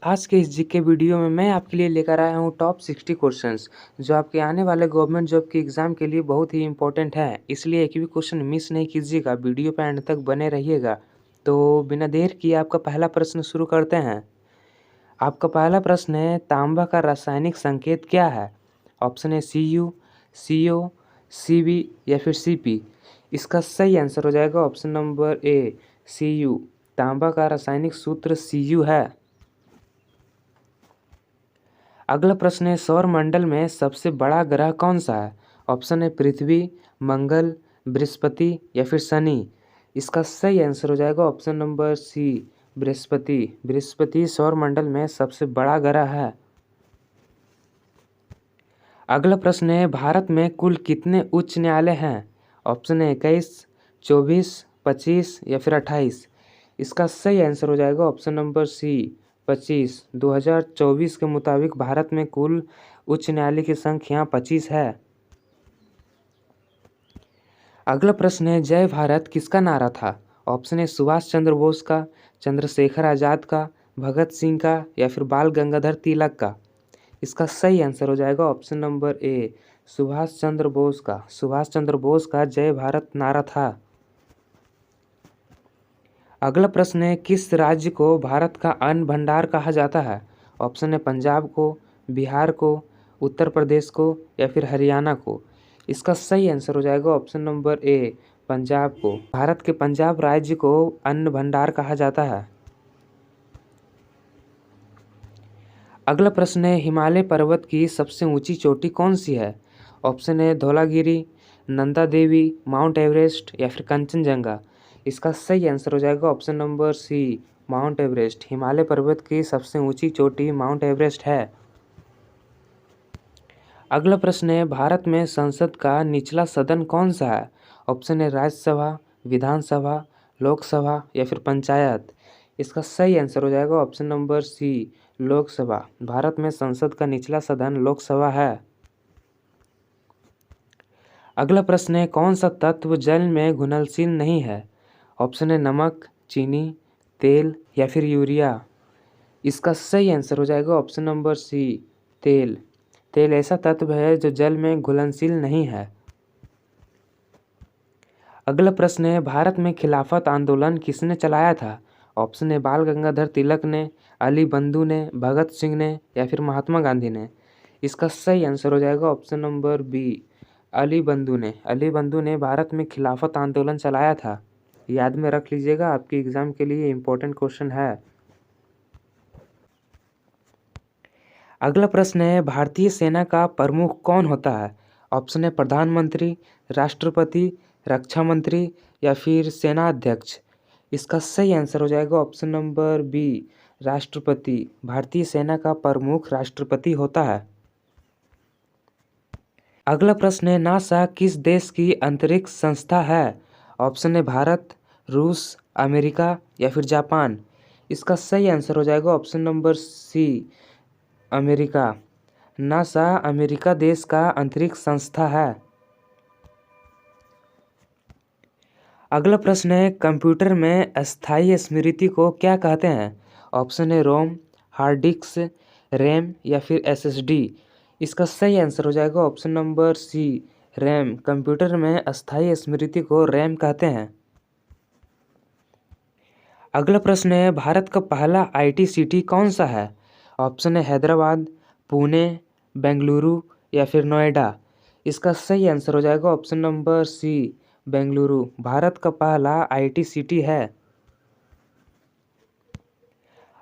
आज के इस जीके वीडियो में मैं आपके लिए लेकर आया हूँ टॉप 60 क्वेश्चंस जो आपके आने वाले गवर्नमेंट जॉब के एग्ज़ाम के लिए बहुत ही इंपॉर्टेंट है। इसलिए एक भी क्वेश्चन मिस नहीं कीजिएगा, वीडियो पे एंड तक बने रहिएगा। तो बिना देर किए आपका पहला प्रश्न शुरू करते हैं। आपका पहला प्रश्न है, तांबा का रासायनिक संकेत क्या है? ऑप्शन है Cu, Co, Cb या फिर Cp। इसका सही आंसर हो जाएगा ऑप्शन नंबर ए Cu। तांबा का रासायनिक सूत्र Cu है। अगला प्रश्न है, सौर मंडल में सबसे बड़ा ग्रह कौन सा है? ऑप्शन है पृथ्वी, मंगल, बृहस्पति या फिर शनि। इसका सही आंसर हो जाएगा option number C Brihaspati. Brihaspati सौर मंडल में सबसे बड़ा ग्रह है। अगला प्रश्न है, भारत में कुल कितने उच्च न्यायालय हैं? ऑप्शन है 21, 24, 25 या फिर 28। इसका सही आंसर हो जाएगा ऑप्शन नंबर सी 25। 2024 के मुताबिक भारत में कुल उच्च न्यायालय की संख्या 25 है। अगला प्रश्न है, जय भारत किसका नारा था? ऑप्शन है सुभाष चंद्र बोस का, चंद्रशेखर आज़ाद का, भगत सिंह का या फिर बाल गंगाधर तिलक का। इसका सही आंसर हो जाएगा ऑप्शन नंबर ए सुभाष चंद्र बोस का। सुभाष चंद्र बोस का जय भारत नारा था। अगला प्रश्न है, किस राज्य को भारत का अन्न भंडार कहा जाता है? ऑप्शन है पंजाब को, बिहार को, उत्तर प्रदेश को या फिर हरियाणा को। इसका सही आंसर हो जाएगा ऑप्शन नंबर ए पंजाब को। भारत के पंजाब राज्य को अन्न भंडार कहा जाता है। अगला प्रश्न है, हिमालय पर्वत की सबसे ऊंची चोटी कौन सी है? ऑप्शन है धौलागिरी, नंदा देवी, माउंट एवरेस्ट या फिर कंचनजंगा। इसका सही आंसर हो जाएगा option number C mount Everest. Himalaya पर्वत की सबसे ऊंची चोटी माउंट एवरेस्ट है। अगला प्रश्न है, भारत में संसद का निचला सदन कौन सा है? ऑप्शन है राज्यसभा, विधानसभा, लोकसभा या फिर पंचायत। इसका सही आंसर हो जाएगा ऑप्शन नंबर सी लोकसभा। भारत में संसद का निचला सदन लोकसभा है। अगला प्रश्न है, कौन सा तत्व जल में घुलनशील नहीं है? ऑप्शन है नमक, चीनी, तेल या फिर यूरिया। इसका सही आंसर हो जाएगा ऑप्शन नंबर सी तेल। तेल ऐसा तत्व है जो जल में घुलनशील नहीं है। अगला प्रश्न है, भारत में खिलाफत आंदोलन किसने चलाया था? ऑप्शन है बाल गंगाधर तिलक ने, अली बंधु ने, भगत सिंह ने या फिर महात्मा गांधी ने। इसका सही आंसर हो जाएगा ऑप्शन नंबर बी अली बंधु ने। अली बंधु ने भारत में खिलाफत आंदोलन चलाया था। याद में रख लीजिएगा, आपके एग्जाम के लिए इम्पोर्टेंट क्वेश्चन है। अगला प्रश्न है, भारतीय सेना का प्रमुख कौन होता है? ऑप्शन है प्रधानमंत्री, राष्ट्रपति, रक्षा मंत्री या फिर सेना अध्यक्ष। इसका सही आंसर हो जाएगा ऑप्शन नंबर बी राष्ट्रपति। भारतीय सेना का प्रमुख राष्ट्रपति होता है। अगला प्रश्न है, नासा किस देश की अंतरिक्ष संस्था है? ऑप्शन है भारत, रूस, अमेरिका या फिर जापान। इसका सही आंसर हो जाएगा option number C America. NASA America देश का अंतरिक्ष संस्था है। अगला प्रश्न है, कंप्यूटर में अस्थायी स्मृति को क्या कहते हैं? ऑप्शन है रोम, हार्ड डिस्क, रैम या फिर एसएसडी। इसका सही आंसर हो जाएगा option number C RAM. Computer में अस्थायी स्मृति को रैम कहते हैं। अगला प्रश्न है, भारत का पहला आईटी सिटी कौन सा है? ऑप्शन है हैदराबाद, पुणे, बेंगलुरु या फिर नोएडा। इसका सही आंसर हो जाएगा option number C Bengaluru. Bharat का पहला आईटी सिटी है।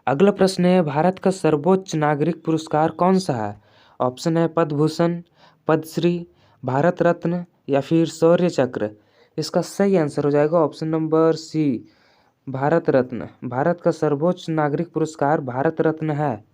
अगला प्रश्न है, भारत का सर्वोच्च नागरिक पुरस्कार कौन सा है? ऑप्शन है पद्म भूषण, पद्मश्री, भारत रत्न या फिर शौर्य चक्र। इसका सही आंसर हो जाएगा ऑप्शन नंबर सी भारत रत्न। भारत का सर्वोच्च नागरिक पुरस्कार भारत रत्न है।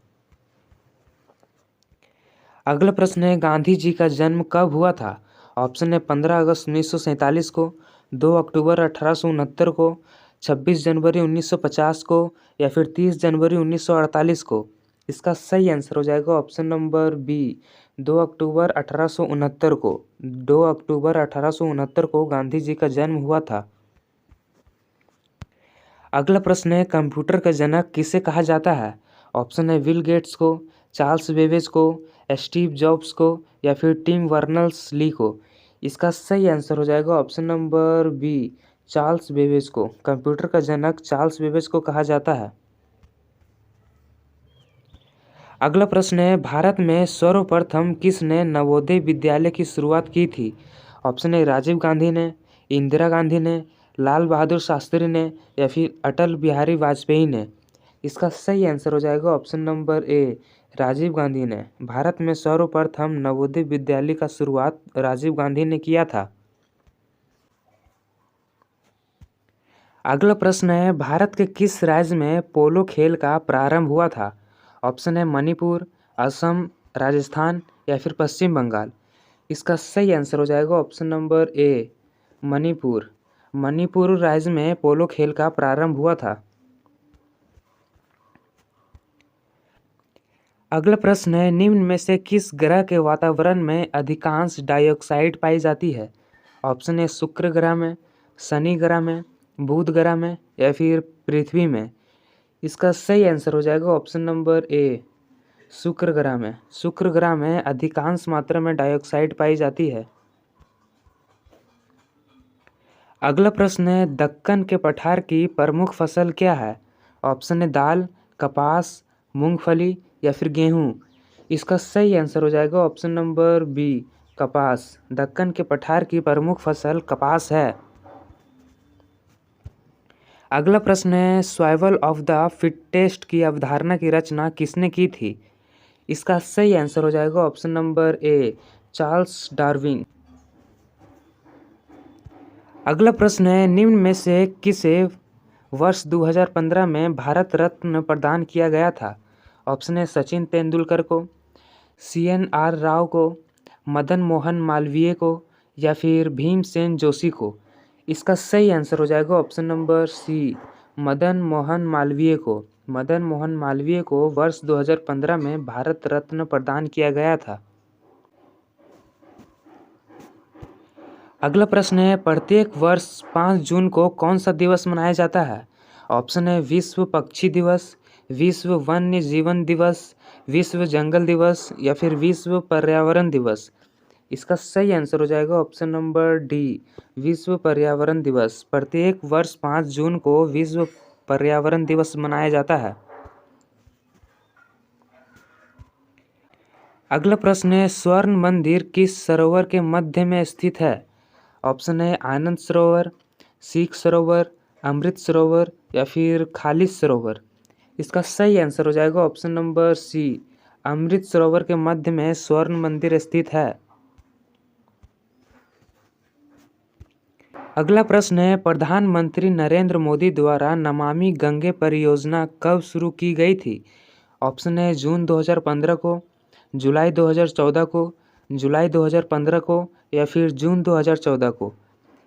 अगला प्रश्न है, गांधी जी का जन्म कब हुआ था? ऑप्शन है 15 अगस्त 1947 को, 2 अक्टूबर 1869 को, 26 जनवरी 1950 को या फिर 30 जनवरी 1948 को। इसका सही आंसर हो जाएगा ऑप्शन नंबर बी 2 अक्टूबर 1869 को। 2 अक्टूबर 1869 को गांधी जी का जन्म हुआ था। अगला प्रश्न है, कंप्यूटर का जनक किसे कहा जाता है? ऑप्शन है विल गेट्स को, चार्ल्स बेबेज को, स्टीव जॉब्स को या फिर टिम बर्नर्स ली को। इसका सही आंसर हो जाएगा option number B, Charles Babbage को। कंप्यूटर का जनक चार्ल्स बेबेज को कहा जाता है। अगला प्रश्न है, भारत में सर्वप्रथम किसने नवोदय विद्यालय की शुरुआत की थी? ऑप्शन है राजीव गांधी ने, इंदिरा गांधी ने, लाल बहादुर शास्त्री ने या फिर अटल बिहारी वाजपेयी ने। इसका सही आंसर हो जाएगा option number A, Rajiv Gandhi ने। भारत में सर्वप्रथम नवोदय विद्यालय का शुरुआत राजीव गांधी ने किया था। अगला प्रश्न है, भारत के किस राज्य में पोलो खेल का प्रारंभ हुआ था? ऑप्शन है मणिपुर, असम, राजस्थान या फिर पश्चिम बंगाल। इसका सही आंसर हो जाएगा ऑप्शन नंबर ए, मणिपुर। मणिपुर राज्य में पोलो खेल का प्रारंभ हुआ था। अगला प्रश्न है, निम्न में से किस ग्रह के वातावरण में अधिकांश डाइऑक्साइड पाई जाती है? ऑप्शन है शुक्र ग्रह में, शनि ग्रह में, बुध ग्रह में या फिर पृथ्वी में। इसका सही आंसर हो जाएगा ऑप्शन नंबर ए, शुक्र ग्रह में। शुक्र ग्रह में अधिकांश मात्रा में डाइऑक्साइड पाई जाती है। अगला प्रश्न है, दक्कन के पठार की प्रमुख फसल क्या है? ऑप्शन है दाल, कपास, मूंगफली या फिर गेहूँ। इसका सही आंसर हो जाएगा ऑप्शन नंबर बी, कपास। दक्कन के पठार की प्रमुख फसल कपास है। अगला प्रश्न है, सर्वाइवल ऑफ द फिटेस्ट की अवधारणा की रचना किसने की थी? इसका सही आंसर हो जाएगा ऑप्शन नंबर ए, चार्ल्स डार्विन। अगला प्रश्न है, निम्न में से किसे वर्ष 2015 में भारत रत्न प्रदान किया गया था? ऑप्शन है सचिन तेंदुलकर को, CNR राव को, मदन मोहन मालवीय को या फिर भीमसेन जोशी को। इसका सही आंसर हो जाएगा option number C, Madan Mohan Malviya को। मदन मोहन मालवीय को वर्ष 2015 में भारत रत्न प्रदान किया गया था। अगला प्रश्न है, प्रत्येक वर्ष 5 जून को कौन सा दिवस मनाया जाता है? ऑप्शन है विश्व पक्षी दिवस, विश्व वन्य जीवन दिवस, विश्व जंगल दिवस या फिर विश्व पर्यावरण दिवस। इसका सही आंसर हो जाएगा ऑप्शन नंबर डी, विश्व पर्यावरण दिवस। प्रत्येक वर्ष 5 जून को विश्व पर्यावरण दिवस मनाया जाता है। अगला प्रश्न है, स्वर्ण मंदिर किस सरोवर के मध्य में स्थित है? ऑप्शन है आनंद सरोवर, सिख सरोवर, अमृत सरोवर या फिर खालिद सरोवर। इसका सही आंसर हो जाएगा ऑप्शन नंबर सी, अमृत सरोवर के मध्य में स्वर्ण मंदिर स्थित है। अगला प्रश्न है, प्रधानमंत्री नरेंद्र मोदी द्वारा नमामि गंगे परियोजना कब शुरू की गई थी? ऑप्शन है जून 2015 को, जुलाई 2014 को, जुलाई 2015 को या फिर जून 2014 को।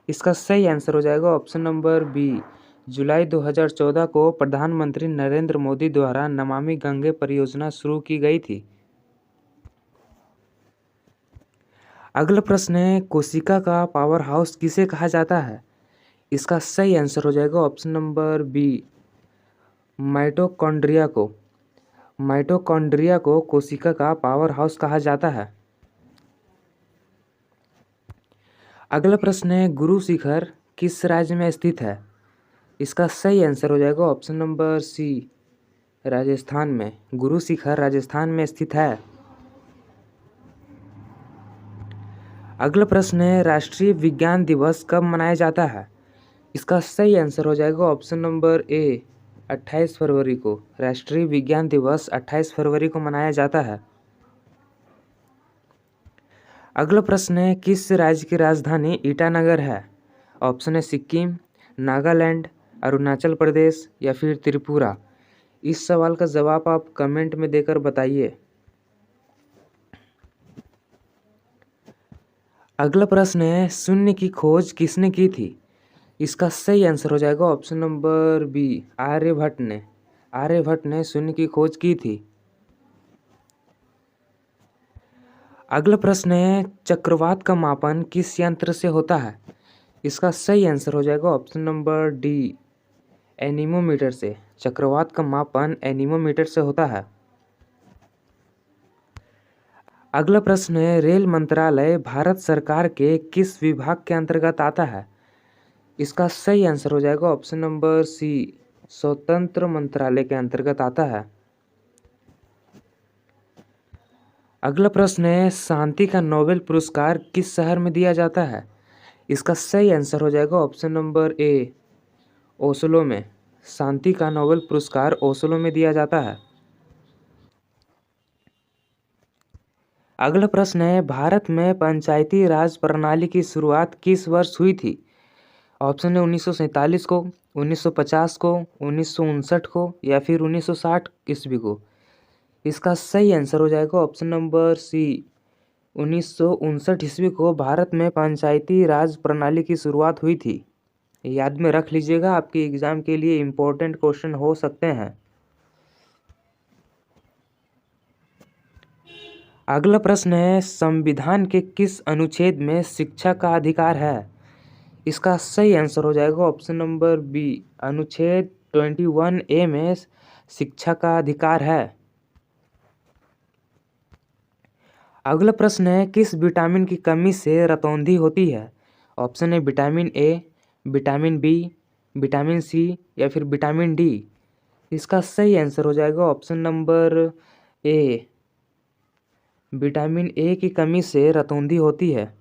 इसका सही आंसर हो जाएगा ऑप्शन नंबर बी, जुलाई 2014 को प्रधानमंत्री नरेंद्र मोदी द्वारा नमामि गंगे परियोजना शुरू की गई थी। अगला प्रश्न है, कोशिका का पावर हाउस किसे कहा जाता है? इसका सही आंसर हो जाएगा ऑप्शन नंबर बी, माइटोकॉन्ड्रिया को। माइटोकॉन्ड्रिया को कोशिका का पावर हाउस कहा जाता है। अगला प्रश्न है, गुरु शिखर किस राज्य में स्थित है? इसका सही आंसर हो जाएगा ऑप्शन नंबर सी, राजस्थान में। गुरु शिखर राजस्थान में स्थित है। अगला प्रश्न है, राष्ट्रीय विज्ञान दिवस कब मनाया जाता है? इसका सही आंसर हो जाएगा ऑप्शन नंबर ए, 28 फरवरी को। राष्ट्रीय विज्ञान दिवस 28 फरवरी को मनाया जाता है। अगला प्रश्न है, किस राज्य की राजधानी ईटानगर है? ऑप्शन है सिक्किम, नागालैंड, अरुणाचल प्रदेश या फिर त्रिपुरा। इस सवाल का जवाब आप कमेंट में देकर बताइए। अगला प्रश्न है, शून्य की खोज किसने की थी? इसका सही आंसर हो जाएगा ऑप्शन नंबर बी, आर्यभट्ट ने। आर्यभट्ट ने शून्य की खोज की थी। अगला प्रश्न है, चक्रवात का मापन किस यंत्र से होता है? इसका सही आंसर हो जाएगा ऑप्शन नंबर डी, एनीमोमीटर से। चक्रवात का मापन एनीमोमीटर से होता है। अगला प्रश्न है, रेल मंत्रालय भारत सरकार के किस विभाग के अंतर्गत आता है? इसका सही आंसर हो जाएगा ऑप्शन नंबर सी, स्वतंत्र मंत्रालय के अंतर्गत आता है। अगला प्रश्न है, शांति का नोबेल पुरस्कार किस शहर में दिया जाता है? इसका सही आंसर हो जाएगा ऑप्शन नंबर ए, ओस्लो में। शांति का नोबेल पुरस्कार ओस्लो में दिया जाता है। अगला प्रश्न है, भारत में पंचायती राज प्रणाली की शुरुआत किस वर्ष हुई थी? ऑप्शन है 1947 को, 1950 को, 1959 को या फिर 1960 ईस्वी को। इसका सही आंसर हो जाएगा ऑप्शन नंबर सी, 1959 ईस्वी को भारत में पंचायती राज प्रणाली की शुरुआत हुई थी। याद में रख लीजिएगा, आपके एग्जाम के लिए इम्पोर्टेंट क्वेश्चन हो सकते हैं। अगला प्रश्न है, संविधान के किस अनुच्छेद में शिक्षा का अधिकार है? इसका सही आंसर हो जाएगा ऑप्शन नंबर बी, अनुच्छेद 21A में शिक्षा का अधिकार है। अगला प्रश्न है, किस विटामिन की कमी से रतौंधी होती है? ऑप्शन है vitamin A, vitamin B, vitamin C या फिर विटामिन डी। इसका सही आंसर हो जाएगा option number A, vitamin A की कमी से रतौंधी होती है।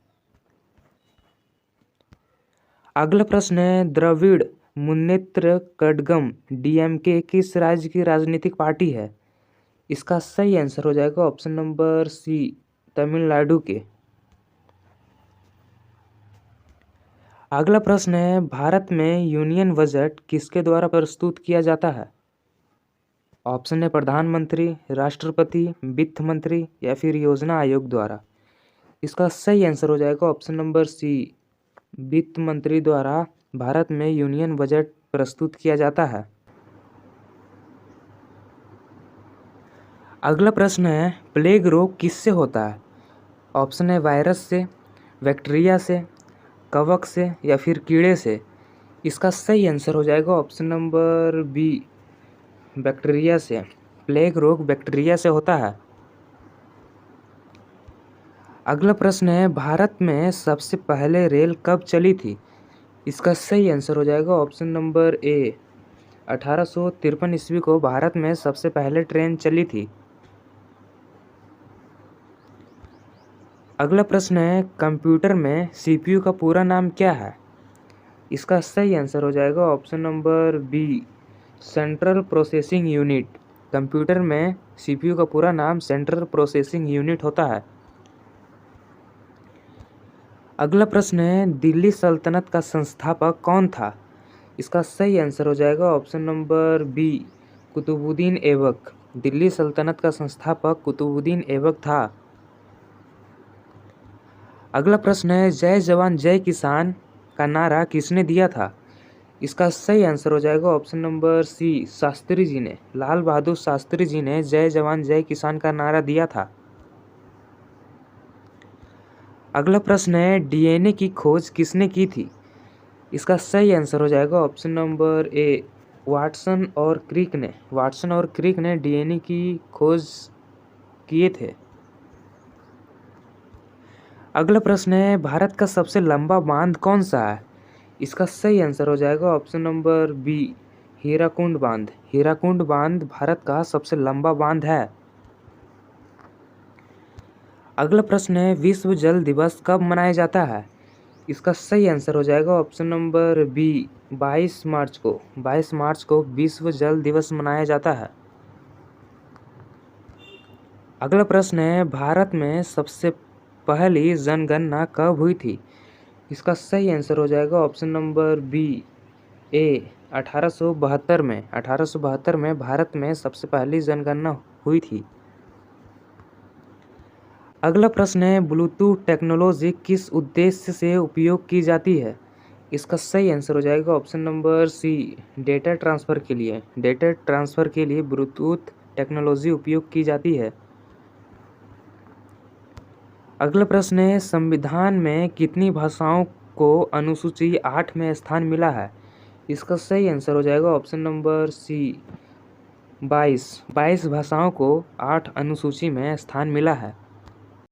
अगला प्रश्न है, द्रविड़ मुन्नेत्र कड़गम डीएमके किस राज्य की राजनीतिक पार्टी है? इसका सही आंसर हो जाएगा ऑप्शन नंबर सी, तमिलनाडु के। अगला प्रश्न है, भारत में यूनियन बजट किसके द्वारा प्रस्तुत किया जाता है? ऑप्शन है प्रधानमंत्री, राष्ट्रपति, वित्त मंत्री या फिर योजना आयोग द्वारा। इसका सही आंसर हो जाएगा ऑप्शन नंबर सी, वित्त मंत्री द्वारा भारत में यूनियन बजट प्रस्तुत किया जाता है। अगला प्रश्न है, प्लेग रोग किससे होता है? ऑप्शन है वायरस से, बैक्टीरिया से, कवक से या फिर कीड़े से। इसका सही आंसर हो जाएगा ऑप्शन नंबर बी, बैक्टीरिया से। प्लेग रोग बैक्टीरिया से होता है। अगला प्रश्न है, भारत में सबसे पहले रेल कब चली थी? इसका सही आंसर हो जाएगा ऑप्शन नंबर ए, 1853 ईस्वी को भारत में सबसे पहले ट्रेन चली थी। अगला प्रश्न है, कंप्यूटर में सीपीयू का पूरा नाम क्या है? इसका सही आंसर हो जाएगा option number B, central processing unit. Computer में सीपीयू का पूरा नाम सेंट्रल प्रोसेसिंग यूनिट होता है। अगला प्रश्न है, दिल्ली सल्तनत का संस्थापक कौन था? इसका सही आंसर हो जाएगा option number B, Qutubuddin Aibak. Delhi सल्तनत का संस्थापक कुतुबुद्दीन ऐबक था। अगला प्रश्न है, जय जवान जय किसान का नारा किसने दिया था? इसका सही आंसर हो जाएगा ऑप्शन नंबर सी, शास्त्री जी ने। लाल बहादुर शास्त्री जी ने जय जवान जय किसान का नारा दिया था। अगला प्रश्न है, डीएनए की खोज किसने की थी? इसका सही आंसर हो जाएगा ऑप्शन नंबर ए, वाटसन और क्रिक ने। वाटसन और क्रिक ने डीएनए की खोज किए थे। अगला प्रश्न है, भारत का सबसे लंबा बांध कौन सा है? इसका सही आंसर हो जाएगा ऑप्शन नंबर बी, हीराकुंड बांध। हीराकुंड बांध भारत का सबसे लंबा बांध है। अगला प्रश्न है, विश्व जल दिवस कब मनाया जाता है? इसका सही आंसर हो जाएगा ऑप्शन नंबर बी, 22 मार्च को। 22 मार्च को विश्व जल दिवस मनाया जाता है। अगला प्रश्न है, भारत में सबसे पहली जनगणना कब हुई थी? इसका सही आंसर हो जाएगा ऑप्शन नंबर बी, ए, 1872 में। 1872 में भारत में सबसे पहली जनगणना हुई थी। अगला प्रश्न है, ब्लूटूथ टेक्नोलॉजी किस उद्देश्य से उपयोग की जाती है? इसका सही आंसर हो जाएगा option number C, data transfer के लिए। डेटा ट्रांसफ़र के लिए ब्लूटूथ टेक्नोलॉजी उपयोग की जाती है। अगला प्रश्न है, संविधान में कितनी भाषाओं को अनुसूची 8 में स्थान मिला है? इसका सही आंसर हो जाएगा ऑप्शन नंबर सी 22। 22 भाषाओं को 8 अनुसूची में स्थान मिला है।